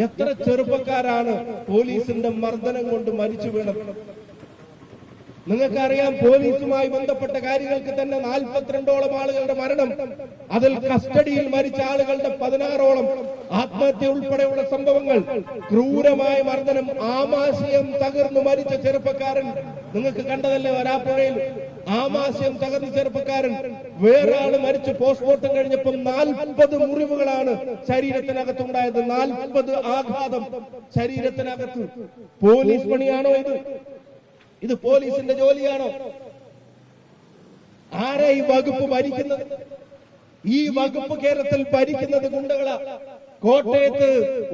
എത്ര ചെറുപ്പക്കാരാണ് പോലീസിന്റെ മർദ്ദനം കൊണ്ട് മരിച്ചു വീണത്? നിങ്ങൾക്കറിയാം, പോലീസുമായി ബന്ധപ്പെട്ട കാര്യങ്ങൾക്ക് തന്നെ 42ഓളം ആളുകളുടെ മരണം, അതിൽ കസ്റ്റഡിയിൽ മരിച്ച ആളുകളുടെ 16ഓളം ആത്മഹത്യ ഉൾപ്പെടെയുള്ള സംഭവങ്ങൾ, ക്രൂരമായ മർദ്ദനം, ആമാശയം തകർന്നു മരിച്ച ചെറുപ്പക്കാരൻ നിങ്ങൾക്ക് കണ്ടതല്ലേ വരാപ്പുഴയിൽ? ആമാശയം തകർന്ന ചെറുപ്പക്കാരൻ, വേറെ ആള് മരിച്ചു. പോസ്റ്റ്മോർട്ടം കഴിഞ്ഞപ്പോൾ 40 മുറിവുകളാണ് ശരീരത്തിനകത്തുണ്ടായത്, 40 ആഘാതം ശരീരത്തിനകത്ത്. പോലീസ് പണിയാണോ ഇത്? ഇത് പോലീസിന്റെ ജോലിയാണോ? ആരാ ഈ വകുപ്പ് ഭരിക്കുന്നത്? ഈ വകുപ്പ് കേരളത്തിൽ ഭരിക്കുന്നത് ഗുണ്ടകളാ. കോട്ടയത്ത്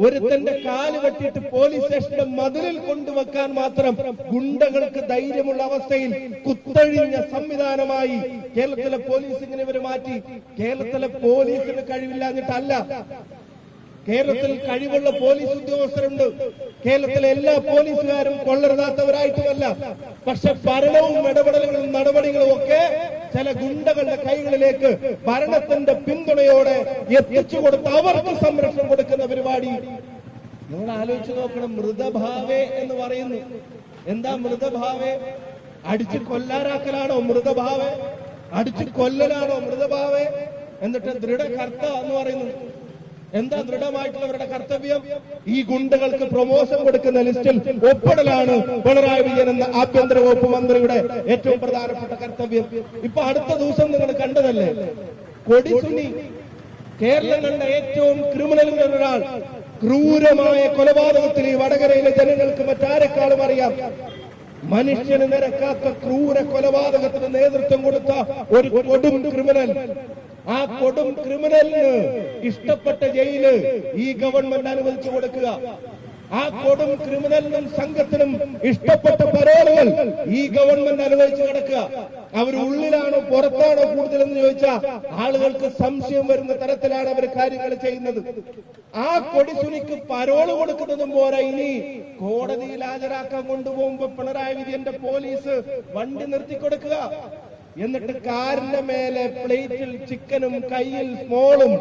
ഒരുത്തന്റെ കാല് വെട്ടിയിട്ട് പോലീസ് സ്റ്റേഷന്റെ മതിലിൽ കൊണ്ടുവെക്കാൻ മാത്രം ഗുണ്ടകൾക്ക് ധൈര്യമുള്ള അവസ്ഥയിൽ കുത്തഴിഞ്ഞ സംവിധാനമായി കേരളത്തിലെ പോലീസിങ്ങനെ ഇവര് മാറ്റി. കേരളത്തിലെ പോലീസിന് കഴിവില്ലാഞ്ഞിട്ടല്ല, കേരളത്തിൽ കഴിവുള്ള പോലീസ് ഉദ്യോഗസ്ഥരുണ്ട്. കേരളത്തിലെ എല്ലാ പോലീസുകാരും കൊള്ളരുതാത്തവരായിട്ടുമല്ല. പക്ഷെ ഭരണവും ഇടപെടലുകളും നടപടികളും ഒക്കെ ചില ഗുണ്ടകളുടെ കൈകളിലേക്ക് ഭരണത്തിന്റെ പിന്തുണയോടെ എത്തിച്ചു കൊടുത്ത് അവർക്ക് സംരക്ഷണം കൊടുക്കുന്ന പരിപാടി നിങ്ങൾ ആലോചിച്ച് നോക്കണം. മൃതഭാവേ എന്ന് പറയുന്നു. എന്താ മൃതഭാവേ? അടിച്ചു കൊല്ലാരാക്കലാണോ മൃതഭാവേ? അടിച്ചു കൊല്ലലാണോ മൃതഭാവേ? എന്നിട്ട് ദൃഢകർത്ത എന്ന് പറയുന്നു. എന്താ ദൃഢമായിട്ടുള്ളവരുടെ കർത്തവ്യം? ഈ ഗുണ്ടകൾക്ക് പ്രൊമോഷൻ കൊടുക്കുന്ന ലിസ്റ്റിൽ ഒപ്പിടലാണ് പിണറായി വിജയൻ എന്ന ആഭ്യന്തര വകുപ്പ് മന്ത്രിയുടെ ഏറ്റവും പ്രധാനപ്പെട്ട കർത്തവ്യം. ഇപ്പൊ അടുത്ത ദിവസം നിങ്ങൾ കണ്ടതല്ലേ, കൊടിസുനി, കേരളം കണ്ട ഏറ്റവും ക്രിമിനലിന്റെ ഒരാൾ, ക്രൂരമായ കൊലപാതകത്തിൽ ഈ വടകരയിലെ ജനങ്ങൾക്ക് മറ്റാരെക്കാളും അറിയാം. മനുഷ്യന് നിരക്കാത്ത ക്രൂര കൊലപാതകത്തിന് നേതൃത്വം കൊടുത്ത ഒരു കൊടും ക്രിമിനൽ. ആ കൊടും ക്രിമിനലിന് ഇഷ്ടപ്പെട്ട ജയില് ഈ ഗവൺമെന്റ് അനുവദിച്ചു കൊടുക്കുക. ആ കൊടും ക്രിമിനലിനും സംഘത്തിനും ഇഷ്ടപ്പെട്ട പരോളുകൾ ഈ ഗവൺമെന്റ് അനുവദിച്ചു കിടക്കുക. അവർ ഉള്ളിലാണോ പുറത്താണോ കൂടുതലെന്ന് ചോദിച്ചാൽ ആളുകൾക്ക് സംശയം വരുന്ന തരത്തിലാണ് അവർ കാര്യങ്ങൾ ചെയ്യുന്നത്. ആ കൊടിസുനിക്ക് പരോള് കൊടുക്കുന്നതും പോരാ, ഇനി കോടതിയിൽ ഹാജരാക്കാൻ കൊണ്ടുപോകുമ്പോ പിണറായി വിജയന്റെ പോലീസ് വണ്ടി നിർത്തിക്കൊടുക്കുക. എന്നിട്ട് കാറിന്റെ മേലെ പ്ലേറ്റിൽ ചിക്കനും കയ്യിൽ സ്മോളും.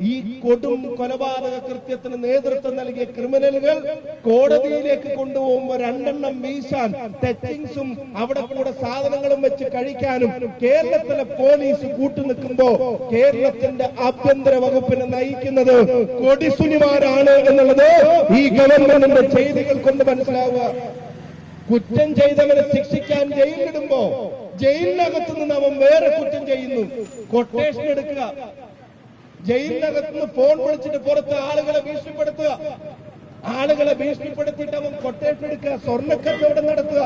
ഈ കൊടും കൊലപാതക കൃത്യത്തിന് നേതൃത്വം നൽകിയ ക്രിമിനലുകൾ കോടതിയിലേക്ക് കൊണ്ടുപോകുമ്പോ 2 എണ്ണം വീശാൻ, ടച്ചിങ്സും അവിടെ കൂടെ സാധനങ്ങളും വെച്ച് കഴിക്കാനും കേരളത്തിലെ പോലീസ് കൂട്ടുനിൽക്കുമ്പോ കേരളത്തിന്റെ ആഭ്യന്തര വകുപ്പിനെ നയിക്കുന്നത് കൊടിസുനിമാരാണ് എന്നുള്ളത് ഈ ഗവൺമെന്റിന്റെ ചെയ്തികൾ കൊണ്ട് മനസ്സിലാവുക. കുറ്റം ചെയ്തവരെ ശിക്ഷിക്കാൻ ജയിലിലിടുമ്പോ ജയിലിനകത്ത് നിന്ന് അവൻ വേറെ കുറ്റം ചെയ്യുന്നു. കൊട്ടേഷൻ എടുക്കുക, ജയിലിനകത്ത് നിന്ന് ഫോൺ വിളിച്ചിട്ട് പുറത്ത് ആളുകളെ ഭീഷണിപ്പെടുത്തുക, ആളുകളെ ഭീഷണിപ്പെടുത്തിയിട്ട് അവൻ കൊട്ടേഷൻ എടുക്കുക, സ്വർണ്ണക്കച്ചവടം നടത്തുക,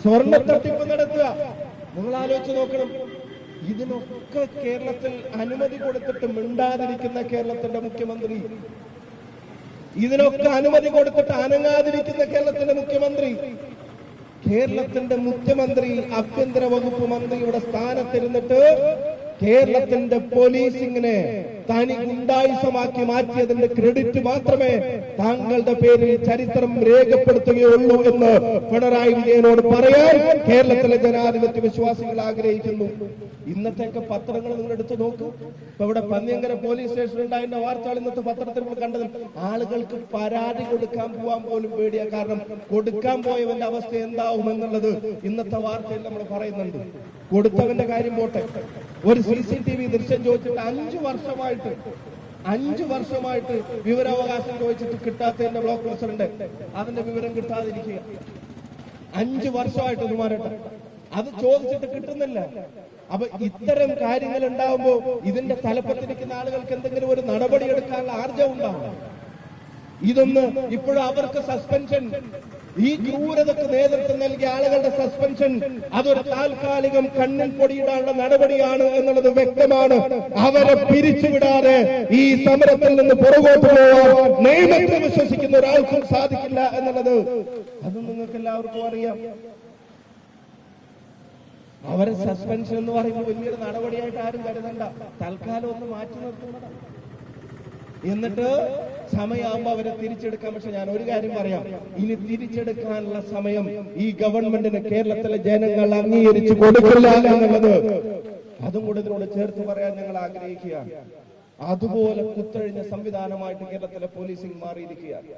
സ്വർണ്ണ തട്ടിപ്പ് നടത്തുക. നിങ്ങൾ ആലോചിച്ച് നോക്കണം. ഇതിനൊക്കെ കേരളത്തിൽ അനുമതി കൊടുത്തിട്ട് മിണ്ടാതിരിക്കുന്ന കേരളത്തിന്റെ മുഖ്യമന്ത്രി, ഇതിനൊക്കെ അനുമതി കൊടുത്തിട്ട് അനങ്ങാതിരിക്കുന്ന കേരളത്തിന്റെ മുഖ്യമന്ത്രി, കേരളത്തിന്റെ മുഖ്യമന്ത്രി ആഭ്യന്തര വകുപ്പ് മന്ത്രിയുടെ സ്ഥാനത്തിരുന്നിട്ട് കേരളത്തിന്റെ പോലീസിങ്ങിനെ തനി ഗുണ്ടായുസമാക്കി മാറ്റിയതിന്റെ ക്രെഡിറ്റ് മാത്രമേ താങ്കളുടെ പേരിൽ ചരിത്രം രേഖപ്പെടുത്തുകയുള്ളൂ എന്ന് പിണറായി വിജയനോട് പറയാൻ കേരളത്തിലെ ജനാധിപത്യ വിശ്വാസികൾ ആഗ്രഹിക്കുന്നു. ഇന്നത്തെയൊക്കെ പത്രങ്ങൾ നിങ്ങൾ എടുത്തു നോക്കൂ. ഇപ്പൊ ഇവിടെ പന്നിയങ്കര പോലീസ് സ്റ്റേഷൻ ഉണ്ടായതിന്റെ വാർത്തകൾ ഇന്നത്തെ പത്രത്തിൽ നമ്മൾ കണ്ടത്. ആളുകൾക്ക് പരാതി കൊടുക്കാൻ പോവാൻ പോലും പേടിയാ. കാരണം കൊടുക്കാൻ പോയവന്റെ അവസ്ഥ എന്താവുമെന്നുള്ളത് ഇന്നത്തെ വാർത്തയിൽ നമ്മൾ പറയുന്നുണ്ട്. കൊടുത്തവന്റെ കാര്യം പോട്ടെ, ഒരു CCTV ദൃശ്യം ചോദിച്ചിട്ട് 5 വർഷമായിട്ട് വിവരാവകാശം ചോദിച്ചിട്ട് കിട്ടാത്തതിന്റെ ബ്ലോക്ക് പ്രസിഡന്റ് അതിന്റെ വിവരം കിട്ടാതിരിക്കുക. 5 വർഷമായിട്ട് മാറട്ടെ, അത് ചോദിച്ചിട്ട് കിട്ടുന്നില്ല. അപ്പൊ ഇത്തരം കാര്യങ്ങൾ ഉണ്ടാവുമ്പോ ഇതിന്റെ തലപ്പത്തിരിക്കുന്ന ആളുകൾക്ക് എന്തെങ്കിലും ഒരു നടപടി എടുക്കാനുള്ള ആർജവം ഉണ്ടാവും. ഇതൊന്ന് ഇപ്പോഴും അവർക്ക് സസ്പെൻഷൻ, ഈ ക്രൂരതക്ക് നേതൃത്വം നൽകിയ ആളുകളുടെ സസ്പെൻഷൻ അതൊരു താൽക്കാലികം കണ്ണിൽ പൊടിയിടാനുള്ള നടപടിയാണ് എന്നുള്ളത് വ്യക്തമാണ്. അവരെ പിരിച്ചുവിടാതെ ഈ സമരത്തിൽ നിന്ന് പുറകോട്ട് പോകാൻ നിയമത്തിൽ വിശ്വസിക്കുന്ന ഒരാൾക്കും സാധിക്കില്ല എന്നുള്ളത് അത് നിങ്ങൾക്ക് എല്ലാവർക്കും അറിയാം. അവരെ സസ്പെൻഷൻ എന്ന് പറയുമ്പോൾ വലിയൊരു നടപടിയായിട്ട് ആരും കരുതണ്ട, തൽക്കാലം ഒന്ന് മാറ്റി നിർത്തുന്നതാണ്. എന്നിട്ട് സമയമാകുമ്പോ അവരെ തിരിച്ചെടുക്കാം. പക്ഷെ ഞാൻ ഒരു കാര്യം പറയാം, ഇനി തിരിച്ചെടുക്കാനുള്ള സമയം ഈ ഗവൺമെന്റിന് കേരളത്തിലെ ജനങ്ങൾ അംഗീകരിച്ചു കൊടുക്കില്ല എന്നുള്ളത് അതും കൂടെ ഇതിനോട് ചേർത്ത് പറയാൻ ഞങ്ങൾ ആഗ്രഹിക്കുകയാണ്. അതുപോലെ കുത്തഴിഞ്ഞ സംവിധാനമായിട്ട് കേരളത്തിലെ പോലീസിംഗ് മാറിയിരിക്കുകയാണ്.